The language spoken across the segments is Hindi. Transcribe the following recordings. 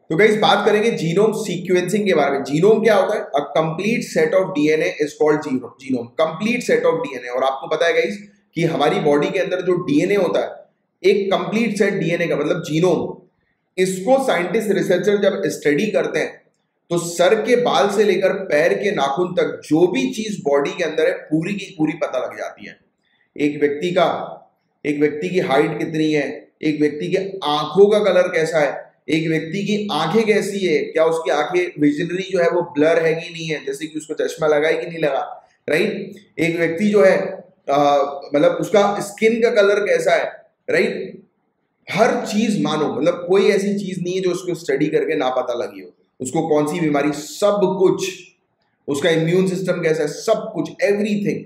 तो गाइस बात करेंगे जीनोम सीक्वेंसिंग के बारे में। जीनोम क्या होता है? A complete set of DNA is called genome. Complete set of DNA. और आपको पता है गाइस कि हमारी बॉडी के अंदर जो डीएनए होता है, एक कंप्लीट सेट डीएनए का मतलब जीनोम, इसको साइंटिस्ट रिसर्चर जब स्टडी करते हैं तो सर के बाल से लेकर पैर के नाखून तक जो भी चीज बॉडी के अंदर है पूरी की पूरी पता लग जाती है। एक व्यक्ति की हाइट कितनी है, एक व्यक्ति के आंखों का कलर कैसा है, एक व्यक्ति की आंखें कैसी है, क्या उसकी आंखें विजनरी जो है वो ब्लर है कि नहीं है, जैसे कि उसको चश्मा लगा है कि नहीं लगा, राइट। एक व्यक्ति जो है मतलब उसका स्किन का कलर कैसा है, राइट। हर चीज मानो, मतलब कोई ऐसी चीज नहीं है जो उसको स्टडी करके ना पता लगी हो। उसको कौन सी बीमारी, सब कुछ, उसका इम्यून सिस्टम कैसा है, सब कुछ, एवरीथिंग।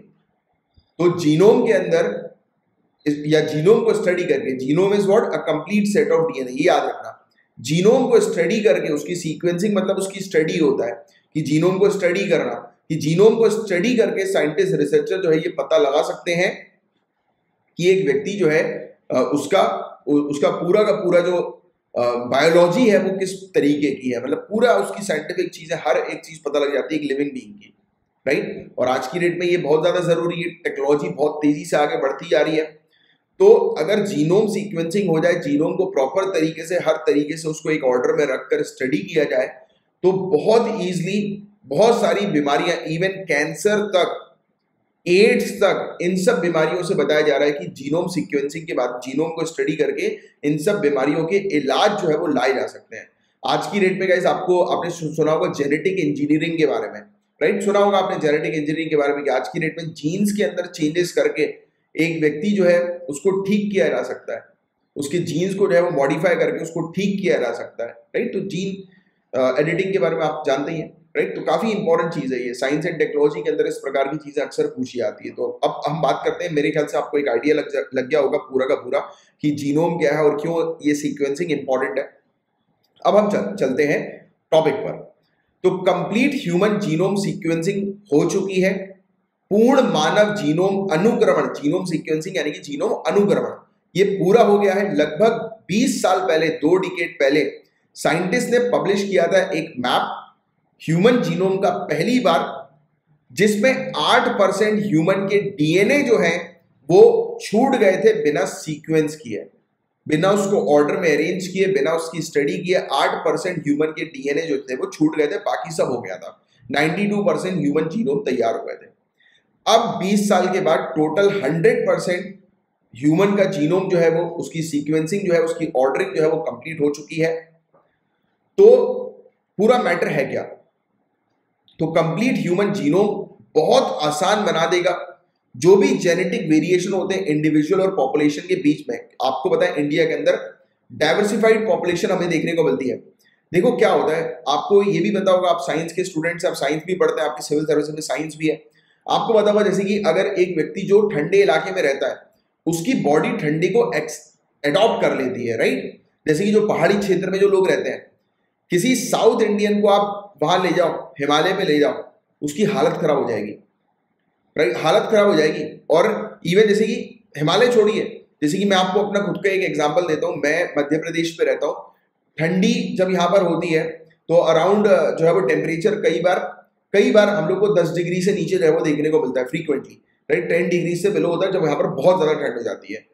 तो जीनोम के अंदर या जीनोम को स्टडी करके, genome is what? A complete set of DNA. ये याद रखना, जीनोम को स्टडी करके उसकी सीक्वेंसिंग मतलब उसकी स्टडी होता है कि जीनोम को स्टडी करना, कि जीनोम को स्टडी करके साइंटिस्ट रिसर्चर जो है ये पता लगा सकते हैं कि एक व्यक्ति जो है उसका पूरा का पूरा जो बायोलॉजी है वो किस तरीके की है, मतलब पूरा उसकी साइंटिफिक चीजें, हर एक चीज पता लग जाती है एक लिविंग बीइंग की, राइट। और आज की डेट में ये बहुत ज्यादा जरूरी है, टेक्नोलॉजी बहुत तेजी से आगे बढ़ती जा रही है। तो अगर जीनोम सीक्वेंसिंग हो जाए, जीनोम को प्रॉपर तरीके से, हर तरीके से उसको एक ऑर्डर में रखकर स्टडी किया जाए, तो बहुत इजीली बहुत सारी बीमारियां, इवन कैंसर तक, एड्स तक, इन सब बीमारियों से बताया जा रहा है कि जीनोम सीक्वेंसिंग के बाद, जीनोम को स्टडी करके इन सब बीमारियों के इलाज जो है वो लाए जा सकते हैं। आज की डेट में गाइस आपने सुना होगा जेनेटिक इंजीनियरिंग के बारे में, राइट। सुना होगा आपने जेनेटिक इंजीनियरिंग के बारे में कि आज की डेट में जीन्स के अंदर चेंजेस करके एक व्यक्ति जो है उसको ठीक किया जा सकता है, उसके जीन्स को जो है वो मॉडिफाई करके उसको ठीक किया जा सकता है, राइट। तो जीन एडिटिंग के बारे में आप जानते ही हैं, राइट। तो काफी इंपॉर्टेंट चीज है ये, साइंस एंड टेक्नोलॉजी के अंदर इस प्रकार की चीजें अक्सर पूछी जाती है। तो अब हम बात करते हैं, मेरे ख्याल से आपको एक आइडिया लग गया होगा पूरा का पूरा कि जीनोम क्या है और क्यों ये सीक्वेंसिंग इंपॉर्टेंट है। अब हम चलते हैं टॉपिक पर। तो कंप्लीट ह्यूमन जीनोम सीक्वेंसिंग हो चुकी है, पूर्ण मानव जीनोम अनुक्रमण, जीनोम सीक्वेंसिंग यानी कि जीनोम अनुक्रमण, ये पूरा हो गया है। लगभग 20 साल पहले, 2 डिकेड पहले साइंटिस्ट ने पब्लिश किया था एक मैप ह्यूमन जीनोम का, पहली बार, जिसमें 8% ह्यूमन के डीएनए जो हैं वो छूट गए थे बिना सीक्वेंस किए, बिना उसको ऑर्डर में अरेंज किए, बिना उसकी स्टडी किए। 8% ह्यूमन के डीएनए जो थे वो छूट गए थे, बाकी सब हो गया था। 92% ह्यूमन जीनोम तैयार हो गए थे। अब 20 साल के बाद टोटल 100% ह्यूमन का जीनोम जो है वो, उसकी सीक्वेंसिंग जो है, उसकी ऑर्डरिंग जो है वो कंप्लीट हो चुकी है। तो पूरा मैटर है क्या? तो कंप्लीट ह्यूमन जीनोम बहुत आसान बना देगा जो भी जेनेटिक वेरिएशन होते हैं इंडिविजुअल और पॉपुलेशन के बीच में। आपको पता है इंडिया के अंदर डाइवर्सिफाइड पॉपुलेशन हमें देखने को मिलती है। देखो क्या होता है, आपको ये भी पता होगा, आप साइंस के स्टूडेंट्स, आप साइंस भी पढ़ते हैं, आपकी सिविल सर्विस में साइंस भी है। आपको पता होगा जैसे कि अगर एक व्यक्ति जो ठंडे इलाके में रहता है उसकी बॉडी ठंडी को एडॉप्ट कर लेती है, राइट। जैसे कि जो पहाड़ी क्षेत्र में जो लोग रहते हैं, किसी साउथ इंडियन को आप वहां ले जाओ, हिमालय में ले जाओ, उसकी हालत खराब हो जाएगी, राइट, हालत खराब हो जाएगी। और इवन जैसे कि हिमालय छोड़िए, जैसे कि मैं आपको अपना खुद का एक एग्जांपल देता हूँ। मैं मध्य प्रदेश पे रहता हूँ। ठंडी जब यहाँ पर होती है तो अराउंड जो है वो टेम्परेचर कई बार हम लोग को 10 डिग्री से नीचे जो है वो देखने को मिलता है फ्रीक्वेंटली, राइट। 10 डिग्री से बिलो होता है जब यहाँ पर बहुत ज्यादा ठंड हो जाती है।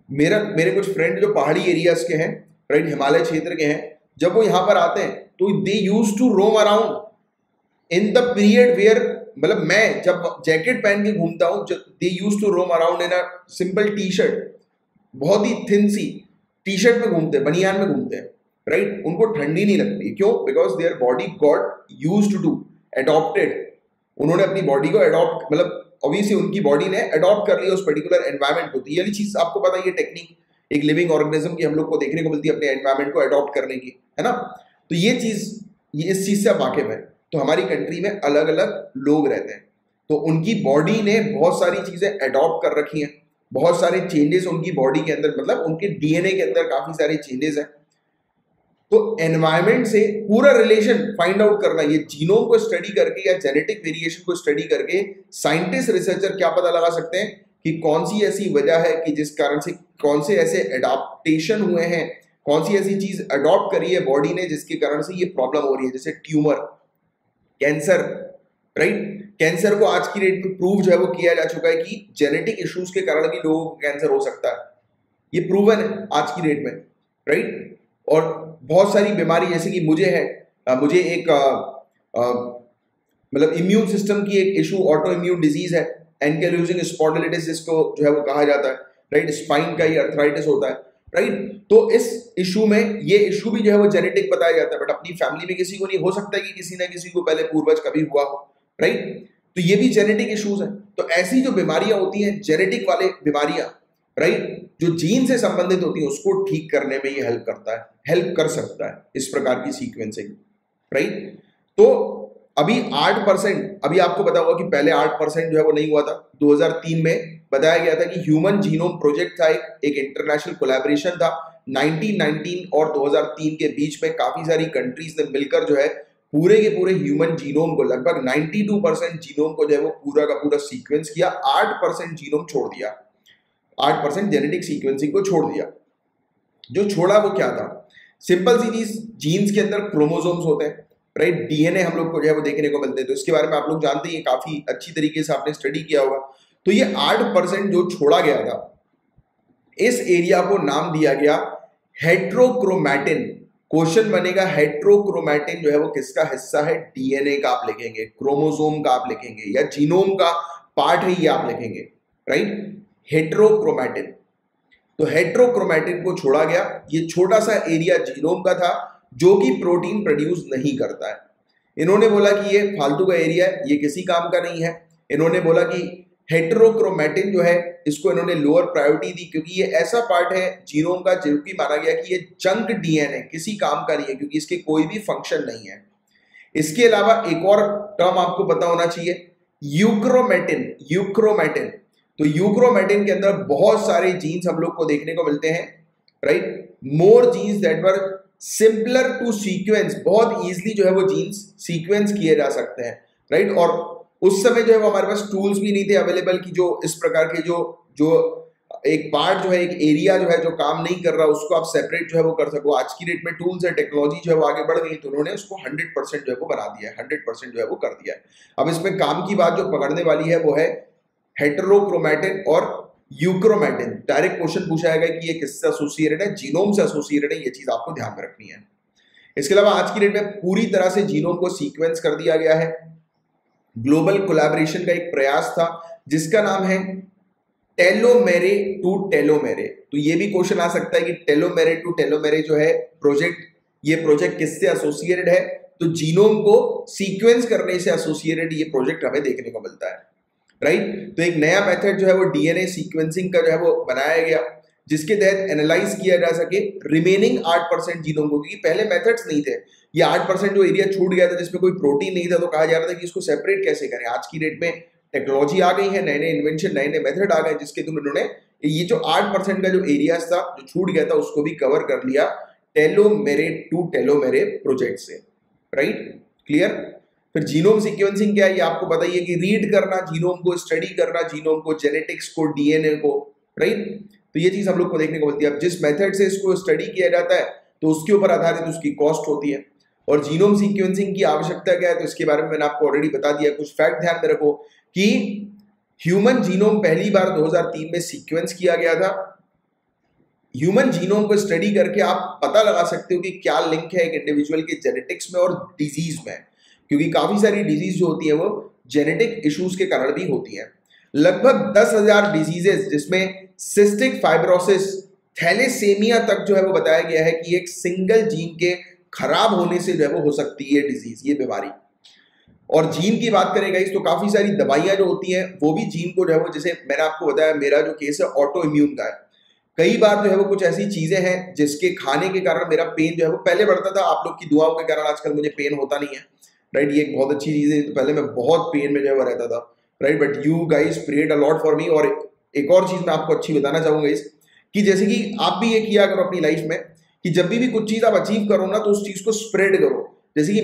मेरे कुछ फ्रेंड जो पहाड़ी एरियाज के हैं, राइट, हिमालय क्षेत्र के हैं, जब वो यहाँ पर आते हैं तो they used to roam around in the period where, मतलब मैं जब जैकेट पहन के घूमता हूँ, they used to roam around in a simple T shirt, बहुत ही थिन सी टी शर्ट में घूमते हैं, बनियान में घूमते हैं, राइट। उनको ठंडी नहीं लगती, क्यों? Because there body got used to, adopted, उन्होंने अपनी बॉडी को एडॉप्ट, मतलब ऑब्वियसली उनकी बॉडी ने एडॉप्ट कर लिया उस पर्टिकुलर एनवायरमेंट को। तो ये वाली चीज आपको पता है, ये टेक्निक एक लिविंग ऑर्गेनिज्म की हम लोग को देखने को मिलती है अपने एनवायरमेंट को एडॉप्ट करने की, है ना। तो ये इस चीज से आप वाकिफ है। तो हमारी कंट्री में अलग अलग लोग रहते हैं, तो उनकी बॉडी ने बहुत सारी चीजें एडॉप्ट कर रखी हैं, बहुत सारे चेंजेस उनकी बॉडी के अंदर, मतलब उनके डीएनए के अंदर काफी सारे चेंजेस हैं। तो एनवायरमेंट से पूरा रिलेशन फाइंड आउट करना, ये जीनोम को स्टडी करके या जेनेटिक वेरिएशन को स्टडी करके साइंटिस्ट रिसर्चर क्या पता लगा सकते हैं कि कौन सी ऐसी वजह है कि जिस कारण से कौन से ऐसे एडाप्टेशन हुए हैं, कौन सी ऐसी चीज अडॉप्ट करी है बॉडी ने जिसके कारण से ये प्रॉब्लम हो रही है, जैसे ट्यूमर, कैंसर, राइट। कैंसर को आज की डेट में प्रूव जो है वो किया जा चुका है कि जेनेटिक इश्यूज के कारण भी लोगों को कैंसर हो सकता है, ये प्रूवन है आज की डेट में, राइट। और बहुत सारी बीमारी जैसे कि मुझे है, मुझे एक मतलब इम्यून सिस्टम की एक इशू, ऑटो इम्यून डिजीज है, एनकाइलोजिंग स्पॉन्डिलिटिस जिसको जो है वो कहा जाता है, राइट। स्पाइन का ही अर्थराइटिस होता है, राइट। तो इस इशू में ये इशू भी जो है वो जेनेटिक बताया जाता है, बट अपनी फैमिली में किसी को नहीं, हो सकता है कि किसी ना किसी को पहले पूर्वज कभी हुआ हो, राइट। तो ये भी जेनेटिक इश्यूज है। तो ऐसी जो बीमारियां होती हैं, जेनेटिक वाले बीमारियां, राइट, जो जीन से संबंधित होती है, उसको ठीक करने में ये हेल्प करता है, हेल्प कर सकता है इस प्रकार की सीक्वेंसिंग, राइट। तो अभी 8%, अभी आपको पता होगा कि पहले 8% जो है वो नहीं हुआ था। 2003 में बताया गया था कि ह्यूमन जीनोम प्रोजेक्ट था, एक इंटरनेशनल कोलैबोरेशन था 1919 और 2003 के बीच में। काफी सारी कंट्रीज ने मिलकर जो है पूरे के पूरे ह्यूमन जीनोम को, लगभग 92% जीनोम को जो है वो पूरा का पूरा सीक्वेंस किया, 8% जीनोम छोड़ दिया, 8% जेनेटिक सीक्वेंसिंग को छोड़ दिया। जो छोड़ा वो क्या था? सिंपल सी चीज, जीन्स के अंदर क्रोमोसोम्स होते हैं, राइट। डीएनए हम लोग को जो है वो देखने को मिलते हैं, तो इसके बारे में आप लोग जानते हैं, काफी अच्छी तरीके से आपने स्टडी किया होगा। तो ये 8% जो छोड़ा गया था, इस एरिया को नाम दिया गया हेट्रोक्रोमैटिन। क्वेश्चन बनेगा हेट्रोक्रोमैटिन जो है वो किसका हिस्सा है? डीएनए का आप लिखेंगे, क्रोमोसोम का आप लिखेंगे, या जीनोम का पार्ट है ये आप लिखेंगे, राइट। हेट्रोक्रोमैटिन। तो हेट्रोक्रोमैटिन को छोड़ा गया। ये छोटा सा एरिया जीनोम का था जो कि प्रोटीन प्रोड्यूस नहीं करता है। इन्होंने बोला कि ये फालतू का एरिया है, ये किसी काम का नहीं है। इन्होंने बोला कि हेट्रोक्रोमैटिन जो है इसको इन्होंने लोअर प्रायोरिटी दी, क्योंकि ये ऐसा पार्ट है जीनोम का जो कि माना गया कि ये जंक डीएनए, किसी काम का नहीं है, क्योंकि इसके कोई भी फंक्शन नहीं है। इसके अलावा एक और टर्म आपको पता होना चाहिए, यूक्रोमैटिन। यूक्रोमैटिन, तो यूक्रोमैटिन के अंदर बहुत सारे जीन्स हम लोग को देखने को मिलते हैं, right. More genes that were simpler to sequence, बहुत इजीली जो है वो जीन्स सीक्वेंस किए जा सकते हैं, राइट। और उस समय जो है वो हमारे पास टूल्स भी नहीं थे अवेलेबल कि जो इस प्रकार के जो एक पार्ट जो है, एक एरिया जो है जो काम नहीं कर रहा, उसको आप सेपरेट जो है वो कर सको। आज की डेट में टूल्स है, टेक्नोलॉजी जो है वो आगे बढ़ गई, तो उन्होंने उसको 100% जो है वो बना दिया है, 100% जो है वो कर दिया है। अब इसमें काम की बात जो पकड़ने वाली है वो है हेटेरोक्रोमैटिन और यूक्रोमैटिन। डायरेक्ट क्वेश्चन पूछा जाएगा कि ये किससे एसोसिएटेड है? जीनोम से एसोसिएटेड है, ये चीज आपको ध्यान में रखनी है। इसके अलावा आज की डेट में पूरी तरह से जीनोम को सीक्वेंस कर दिया गया है। ग्लोबल कोलैबोरेशन का एक प्रयास था जिसका नाम है टेलोमेरे टू टेलोमेरे। तो ये भी क्वेश्चन आ सकता है कि टेलोमेरे टू टेलोमेरे जो है प्रोजेक्ट, ये प्रोजेक्ट किससे एसोसिएटेड है? तो जीनोम को सीक्वेंस करने से एसोसिएटेड ये प्रोजेक्ट हमें देखने को मिलता है, राइट। तो एक नया मेथड जो है वो डीएनए सीक्वेंसिंग का जो है वो बनाया गया, जिसके तहत एनालाइज किया जा सके रिमेनिंग 8% जीनोम को, क्योंकि पहले मेथड्स नहीं थे। ये 8% जो एरिया छूट गया था जिसमें कोई प्रोटीन नहीं था, तो कहा जा रहा था कि इसको सेपरेट कैसे करें। आज की डेट में टेक्नोलॉजी आ गई है, नए नए इन्वेंशन, नए नए मेथड आ गए, जिसके तुम इन्होंने ये जो 8% का जो एरिया था जो छूट गया था उसको भी कवर कर लिया टेलोमेरे टू टेलोमेरे प्रोजेक्ट से, राइट। क्लियर? फिर जीनोम सीक्वेंसिंग क्या है ये आपको पता ही है कि रीड करना जीनोम को, स्टडी करना जीनोम को, जेनेटिक्स को, डीएनए को, राइट। तो ये चीज हम लोग को देखने को मिलती है। अब जिस मेथड से इसको स्टडी किया जाता है तो उसके ऊपर आधारित उसकी कॉस्ट होती है। और जीनोम सीक्वेंसिंग की आवश्यकता क्या है, तो इसके बारे में मैंने आपको ऑलरेडी बता दिया। कुछ फैक्ट ध्यान में रखो कि ह्यूमन जीनोम पहली बार 2003 में सीक्वेंस किया गया था। ह्यूमन जीनोम को स्टडी करके आप पता लगा सकते हो कि क्या लिंक है एक इंडिविजुअल के जेनेटिक्स में और डिजीज में, क्योंकि काफी सारी डिजीज जो होती है वो जेनेटिक इश्यूज के कारण भी होती हैं। लगभग 10,000 डिजीजेस, जिसमें सिस्टिक फाइब्रोसिस, थैलेसेमिया तक जो है वो बताया गया है कि एक सिंगल जीन के खराब होने से जो है वो हो सकती है डिजीज, ये बीमारी। और जीन की बात करें गाइस तो काफी सारी दवाइयां जो होती हैं वो भी जीन को जो है वो, जैसे मैंने आपको बताया मेरा जो केस है ऑटो इम्यून का है। कई बार जो है वो कुछ ऐसी चीजें हैं जिसके खाने के कारण मेरा पेन जो है वो पहले बढ़ता था, आप लोग की दुआओं के कारण आजकल मुझे पेन होता नहीं है, राइट। ये एक बहुत अच्छी चीज है। तो पहले मैं बहुत पेन में जो है वो रहता था, right, but you guys prayed a lot for me. और एक और चीज मैं आपको अच्छी बताना चाहूंगा इस कि जैसे कि आप भी ये किया करो अपनी लाइफ में कि जब भी कुछ चीज आप अचीव करो ना तो उस चीज को स्प्रेड करो। जैसे कि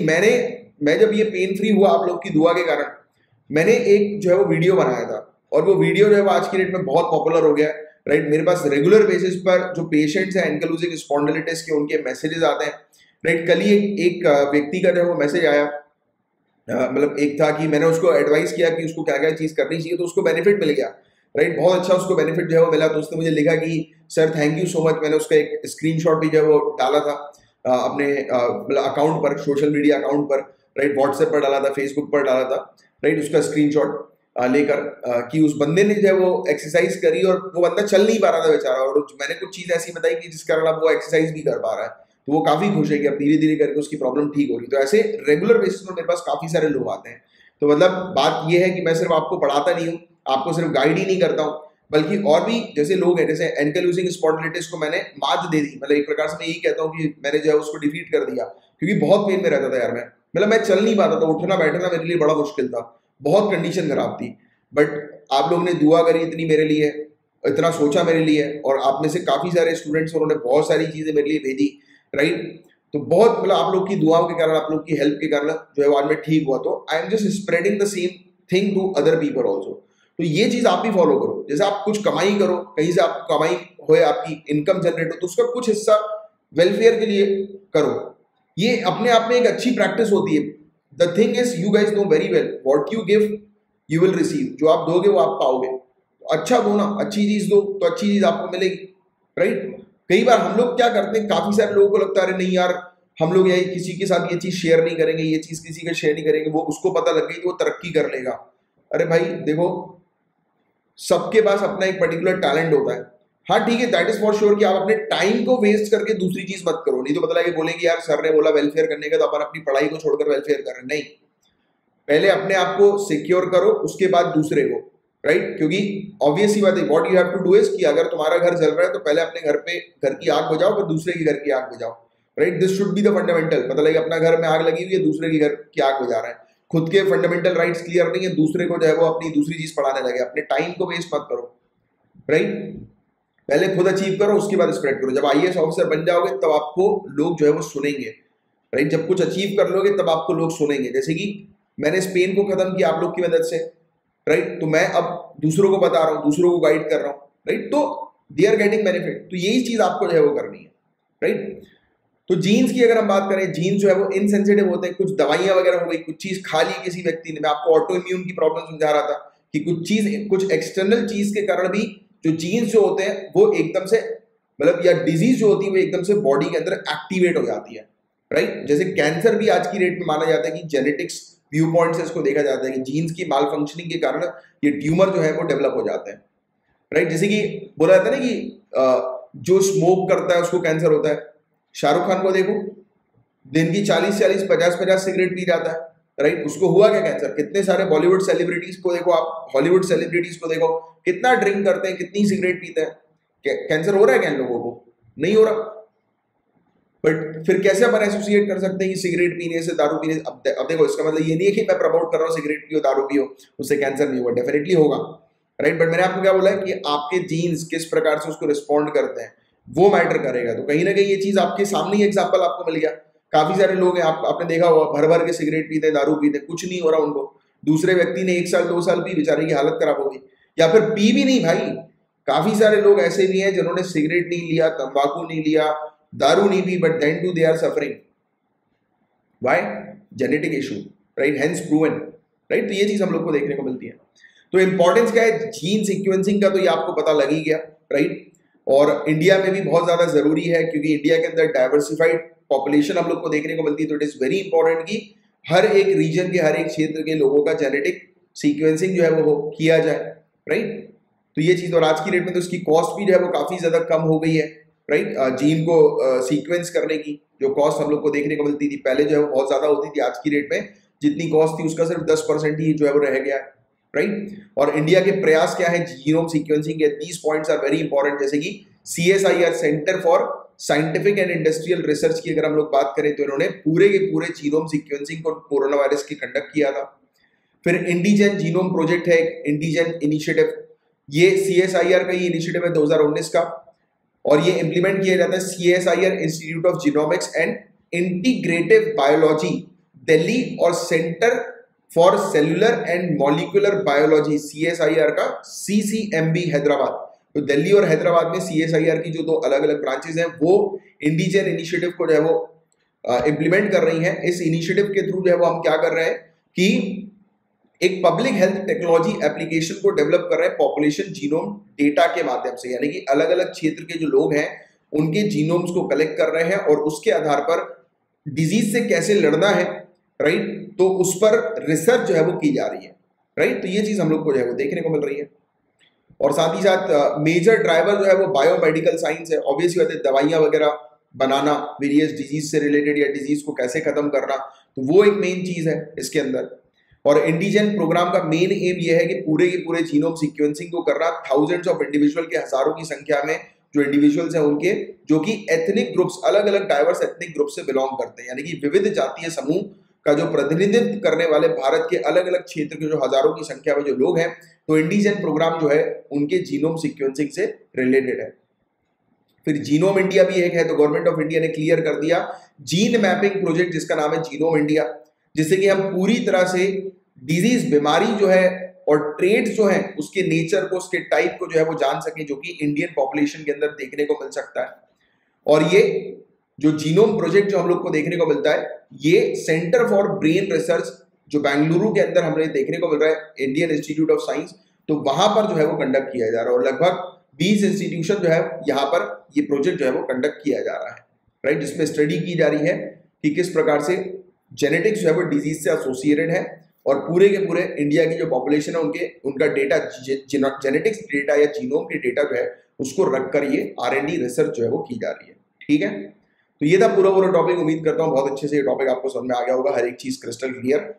मैं जब ये पेन फ्री हुआ आप लोग की दुआ के कारण, मैंने एक जो है वो वीडियो बनाया था और वो वीडियो जो है वो आज की डेट में बहुत पॉपुलर हो गया है। राइट। मेरे पास रेगुलर बेसिस पर जो पेशेंट्स हैं एंकलोजिंग स्पॉन्डिलिटिस के, उनके मैसेजेस आते हैं, राइट। कल ही एक व्यक्ति का जो है वो मैसेज आया, मतलब एक था कि मैंने उसको एडवाइस किया कि उसको क्या क्या चीज़ करनी चाहिए, तो उसको बेनिफिट मिल गया, राइट। बहुत अच्छा उसको बेनिफिट जो है वो मिला। तो उसने मुझे लिखा कि sir thank you so much. मैंने उसका एक स्क्रीनशॉट भी जो है वो डाला था अपने मतलब अकाउंट पर, सोशल मीडिया अकाउंट पर, राइट। व्हाट्सएप पर डाला था, फेसबुक पर डाला था, राइट। उसका स्क्रीनशॉट लेकर कि उस बंदे ने जो है वो एक्सरसाइज करी और वो बंदा चल नहीं पा रहा था बेचारा, और मैंने कुछ चीज़ ऐसी बताई कि जिस कारण अब वो एक्सरसाइज भी कर पा रहा है। तो वो काफ़ी खुश है कि अब धीरे धीरे करके उसकी प्रॉब्लम ठीक हो रही। तो ऐसे रेगुलर बेसिस पर मेरे पास काफ़ी सारे लोग आते हैं। तो मतलब बात ये है कि मैं सिर्फ आपको पढ़ाता नहीं हूँ, आपको सिर्फ गाइड ही नहीं करता हूँ, बल्कि और भी जैसे लोग हैं, जैसे एंकलोजिंग स्पॉन्डिलिटिस को मैंने मात दे दी, मतलब एक प्रकार से मैं यही कहता हूँ कि मैंने जो है उसको डिफीट कर दिया, क्योंकि बहुत पेन में रहता था यार मैं, मतलब मैं चल नहीं पाता था, उठना बैठना मेरे लिए बड़ा मुश्किल था, बहुत कंडीशन खराब थी। बट आप लोग ने दुआ करी इतनी मेरे लिए, इतना सोचा मेरे लिए, और आप में से काफ़ी सारे स्टूडेंट्स उन्होंने बहुत सारी चीज़ें मेरे लिए भेजी, राइट। तो बहुत मतलब आप लोग की दुआओं के कारण, आप लोग की हेल्प के कारण जो है आज मैं ठीक हुआ। तो I am just spreading the same thing to other people also. तो ये चीज़ आप भी फॉलो करो। जैसे आप कुछ कमाई करो, कहीं से आप कमाई होए, आपकी इनकम जनरेट हो, तो उसका कुछ हिस्सा वेलफेयर के लिए करो। ये अपने आप में एक अच्छी प्रैक्टिस होती है। The thing is you guys know very well what you give you will receive. जो आप दोगे वो आप पाओगे। तो अच्छा दो ना, अच्छी चीज दो तो अच्छी चीज आपको मिलेगी, राइट। कई बार हम लोग क्या करते हैं, काफी सारे लोगों को लगता है अरे नहीं यार, हम लोग यही किसी के साथ ये चीज शेयर नहीं करेंगे, ये चीज किसी का शेयर नहीं करेंगे, वो उसको पता लग गई तो वो तरक्की कर लेगा। अरे भाई देखो, सबके पास अपना एक पर्टिकुलर टैलेंट होता है। हाँ ठीक है, दैट इज फॉर श्योर कि आप अपने टाइम को वेस्ट करके दूसरी चीज मत करो। नहीं तो पता लगे बोलेंगे यार सर ने बोला वेलफेयर करने का, तो अपन अपनी पढ़ाई को छोड़कर वेलफेयर कर रहे हैं। नहीं, पहले अपने आप को सिक्योर करो, उसके बाद दूसरे को, राइट। क्योंकि ऑब्वियस ही बात है, what you have to do is कि अगर तुम्हारा घर जल रहा है तो पहले अपने घर की आग बुझाओ, फिर दूसरे के घर की आग बुझाओ, right. This should be the fundamental. पता लगे अपना घर में आग लगी हुई है, दूसरे के घर की आग बुझा रहा है, खुद के फंडामेंटल राइट्स क्लियर नहीं है, दूसरे को जो है वो अपनी दूसरी चीज पढ़ाने लगे। अपने टाइम को वेस्ट मत करो, राइट। पहले खुद अचीव करो, उसके बाद स्प्रेड करो। जब आईएएस ऑफिसर बन जाओगे तब आपको लोग जो है वो सुनेंगे, राइट। जब कुछ अचीव कर लोगे तब आपको लोग सुनेंगे। जैसे कि मैंने स्पेन को खत्म किया आप लोग की मदद से, राइट। तो मैं अब दूसरों को बता रहा हूँ, दूसरों को गाइड कर रहा हूँ, राइट। तो दे आर गेटिंग बेनिफिट। तो यही चीज आपको जो है वो करनी है, राइट। तो जीन्स की अगर हम बात करें, जीन्स जो है वो इनसेंसिटिव होते हैं। कुछ दवाइयां वगैरह हो गई, कुछ चीज खा ली किसी व्यक्ति ने, मैं आपको ऑटो इम्यून की प्रॉब्लम समझा रहा था कि कुछ एक्सटर्नल चीज के कारण भी जो जीन्स जो होते हैं वो एकदम से मतलब, या डिजीज जो होती है वो एकदम से बॉडी के अंदर एक्टिवेट हो जाती है, राइट। जैसे कैंसर भी आज की डेट में माना जाता है कि जेनेटिक्स व्यू पॉइंट से इसको देखा जाता है कि जीन्स की माल फंक्शनिंग के कारण ये ट्यूमर जो है वो डेवलप हो जाते हैं, राइट। जैसे कि बोला जाता है ना कि जो स्मोक करता है उसको कैंसर होता है। शाहरुख खान को देखो, दिन की 40-40, 50-50 सिगरेट पी जाता है, राइट। उसको हुआ क्या कैंसर? कितने सारे बॉलीवुड सेलिब्रिटीज को देखो आप, हॉलीवुड सेलिब्रिटीज को देखो, कितना ड्रिंक करते हैं, कितनी सिगरेट पीते हैं, कैंसर हो रहा है क्या इन लोगों को? नहीं हो रहा। बट फिर कैसे अपन एसोसिएट कर सकते हैं कि सिगरेट पीने से, दारू पीने से? अब देखो, इसका मतलब ये नहीं है कि मैं प्रमोट कर रहा हूँ सिगरेट पियो, दारू पियो, उससे कैंसर नहीं होगा, डेफिनेटली होगा, राइट। बट मैंने आपको क्या बोला है कि आपके जीन्स किस प्रकार से उसको रिस्पॉन्ड करते हैं वो मैटर करेगा। तो कहीं ना कहीं ये चीज आपके सामने ही एग्जाम्पल आपको मिल गया। काफी सारे लोग हैं, आपने देखा होगा, भर भर के सिगरेट पीते हैं, दारू पीते हैं, कुछ नहीं हो रहा उनको। दूसरे व्यक्ति ने 1 साल 2 साल पी, बेचारे की हालत खराब हो गई। या फिर पी भी नहीं भाई, काफी सारे लोग ऐसे भी हैं जिन्होंने सिगरेट नहीं लिया, तंबाकू नहीं लिया, दारू नहीं पी, but then too they are suffering. Why? Genetic issue, right, hence proven, right. तो ये चीज हम लोग को देखने को मिलती है। तो इंपॉर्टेंस क्या है जीन सीक्वेंसिंग का, तो ये आपको पता लग ही गया, राइट। और इंडिया में भी बहुत ज्यादा जरूरी है, क्योंकि इंडिया के अंदर डाइवर्सिफाइड पॉपुलेशन हम लोग को देखने को मिलती है। तो इट इज वेरी इंपॉर्टेंट कि हर एक रीजन के, हर एक क्षेत्र के लोगों का जेनेटिक सीक्वेंसिंग जो है वो किया जाए, राइट। तो ये चीज, और आज की डेट में तो इसकी कॉस्ट भी जो है वो काफी ज्यादा कम हो गई है, राइट। जीन को सीक्वेंस करने की जो कॉस्ट हम लोग को देखने को मिलती थी पहले, जो है वो बहुत ज्यादा होती थी। आज की डेट में जितनी कॉस्ट थी उसका सिर्फ 10% ही जो है वो रह गया, राइट। और इंडिया के प्रयास क्या है जीनोम सीक्वेंसिंग के? These points are very important. जैसे कि CSIR, centre for scientific and industrial research की अगर हम लोग बात करें, तो इन्होंने पूरे के पूरे जीनोम सीक्वेंसिंग को कोरोना वायरस की कंडक्ट किया था। फिर इंडिजन जीनोम प्रोजेक्ट है, इंडिजन इनिशिएटिव, ये CSIR का ही इनिशिएटिव है 2019 का, और ये इंप्लीमेंट किया जाता है CSIR institute of genomics and integrative biology Delhi और centre for cellular and molecular biology CSIR का CCMB हैदराबाद। तो दिल्ली और हैदराबाद में CSIR की जो 2 अलग अलग ब्रांचेस हैं वो इंडिजन इनिशिएटिव को जो है वो इम्प्लीमेंट कर रही हैं। इस इनिशिएटिव के थ्रू जो है वो हम क्या कर रहे हैं कि एक पब्लिक हेल्थ टेक्नोलॉजी एप्लीकेशन को डेवलप कर रहे हैं पॉपुलेशन जीनोम डेटा के माध्यम से, यानी कि अलग अलग क्षेत्र के जो लोग हैं उनके जीनोम्स को कलेक्ट कर रहे हैं और उसके आधार पर डिजीज से कैसे लड़ना है, राइट, तो उस पर रिसर्च जो है वो की जा रही है, राइट। तो ये चीज हम लोग को जो है वो देखने को मिल रही है। और साथ ही साथ मेजर ड्राइवर जो है वो बायोमेडिकल साइंस है। ऑब्वियसली बात है, दवाइयां वगैरह बनाना वेरियस डिजीज से रिलेटेड या डिजीज को कैसे खत्म करना, तो वो एक मेन चीज है इसके अंदर। और इंडिजन प्रोग्राम का मेन एम ये है कि पूरे के पूरे जीनोम सीक्वेंसिंग को करना थाउजेंड्स ऑफ इंडिविजुअल के, हजारों की संख्या में जो इंडिविजुअल्स हैं उनके, जो कि एथनिक ग्रुप्स, अलग अलग डाइवर्स एथनिक ग्रुप से बिलोंग करते हैं, यानी कि विविध जातीय समूह का जो प्रतिनिधित्व करने वाले भारत के अलग अलग क्षेत्र के जो हजारों की संख्या में जो लोग हैं, तो इंडिजन प्रोग्राम जो है उनके जीनोम सीक्वेंसिंग से रिलेटेड है। फिर जीनोम इंडिया भी एक है, तो गवर्नमेंट ऑफ इंडिया ने क्लियर कर दिया जीन मैपिंग प्रोजेक्ट जिसका नाम है जीनोम इंडिया, जिससे कि हम पूरी तरह से डिजीज, बीमारी जो है और ट्रेड्स जो है उसके नेचर को, उसके टाइप को जो है वो जान सके, जो कि इंडियन पॉपुलेशन के अंदर देखने को मिल सकता है। और ये जो जीनोम प्रोजेक्ट जो हम लोग को देखने को मिलता है, ये सेंटर फॉर ब्रेन रिसर्च जो बेंगलुरु के अंदर हमें देखने को मिल रहा है, इंडियन इंस्टीट्यूट ऑफ साइंस, तो वहां पर जो है वो कंडक्ट किया जा रहा है। और लगभग 20 इंस्टीट्यूशन जो है यहाँ पर ये प्रोजेक्ट जो है वो कंडक्ट किया जा रहा है, राइट, जिसमें स्टडी की जा रही है कि किस प्रकार से जेनेटिक्स जो है वो डिजीज से एसोसिएटेड है और पूरे के पूरे इंडिया की जो पॉपुलेशन है उनका डेटा, जेनेटिक्स डेटा या जीनोम के डेटा जो है उसको रखकर ये R&D रिसर्च जो है वो की जा रही है। ठीक है, तो ये था पूरा टॉपिक। उम्मीद करता हूँ बहुत अच्छे से ये टॉपिक आपको समझ में आ गया होगा, हर एक चीज क्रिस्टल क्लियर।